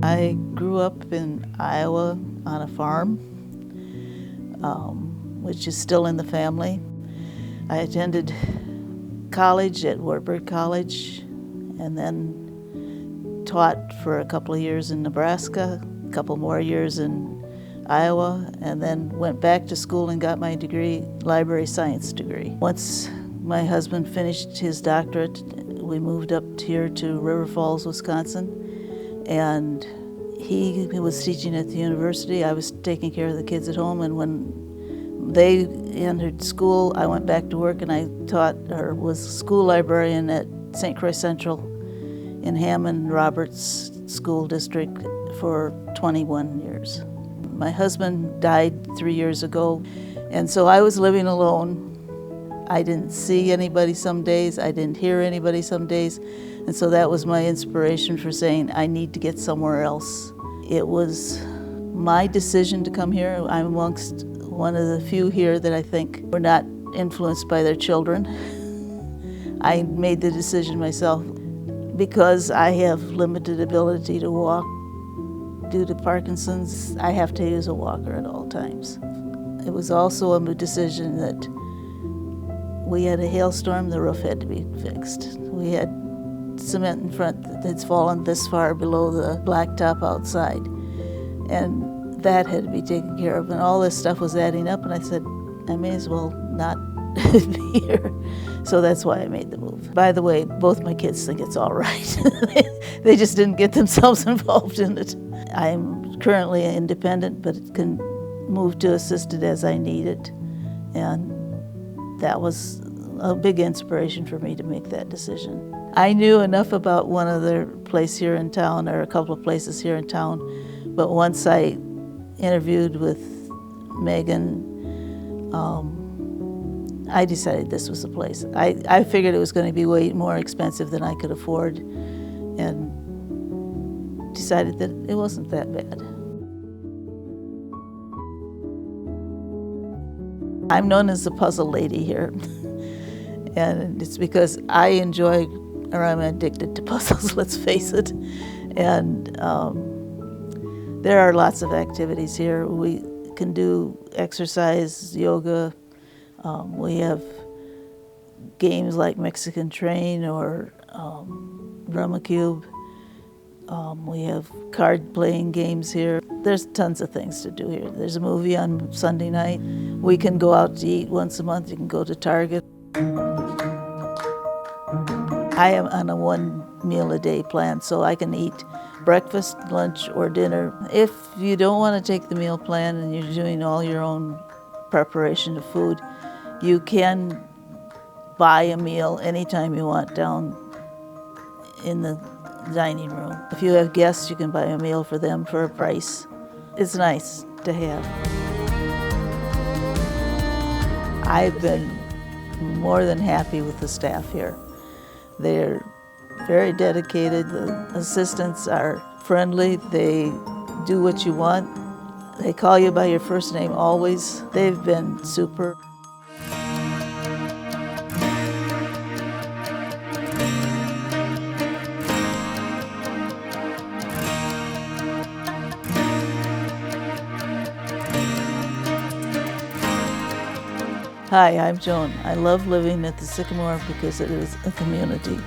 I grew up in Iowa on a farm, which is still in the family. I attended college at Wartburg College and then taught for a couple of years in Nebraska, a couple more years in Iowa, and then went back to school and got my degree, library science degree. Once my husband finished his doctorate, we moved up here to River Falls, Wisconsin, and he was teaching at the university. I was taking care of the kids at home, and when they entered school, I went back to work and I taught or was school librarian at St. Croix Central in Hammond Roberts School District for 21 years. My husband died 3 years ago, and so I was living alone. I didn't see anybody some days, I didn't hear anybody some days, and so that was my inspiration for saying I need to get somewhere else. It was my decision to come here. I'm amongst one of the few here that I think were not influenced by their children. I made the decision myself because I have limited ability to walk. Due to Parkinson's, I have to use a walker at all times. It was also a decision that we had a hailstorm, the roof had to be fixed. We had cement in front that had fallen this far below the blacktop outside, and that had to be taken care of, and all this stuff was adding up, and I said, I may as well not be here. So that's why I made the move. By the way, both my kids think it's all right. They just didn't get themselves involved in it. I'm currently independent, but can move to assisted as I need it, and that was a big inspiration for me to make that decision. I knew enough about one other place here in town, or a couple of places here in town, but once I interviewed with Megan, I decided this was the place. I figured it was going to be way more expensive than I could afford, and decided that it wasn't that bad. I'm known as the puzzle lady here, and it's because I enjoy, or I'm addicted to puzzles, let's face it. And there are lots of activities here. We can do exercise, yoga. We have games like Mexican Train or Rummikub. We have card-playing games here. There's tons of things to do here. There's a movie on Sunday night. We can go out to eat once a month. You can go to Target. I am on a 1 meal a day plan, so I can eat breakfast, lunch, or dinner. If you don't want to take the meal plan and you're doing all your own preparation of food, you can buy a meal anytime you want down in the dining room. If you have guests, you can buy a meal for them for a price. It's nice to have. I've been more than happy with the staff here. They're very dedicated. The assistants are friendly. They do what you want. They call you by your first name always. They've been super. Hi, I'm Joan. I love living at the Sycamore because it is a community.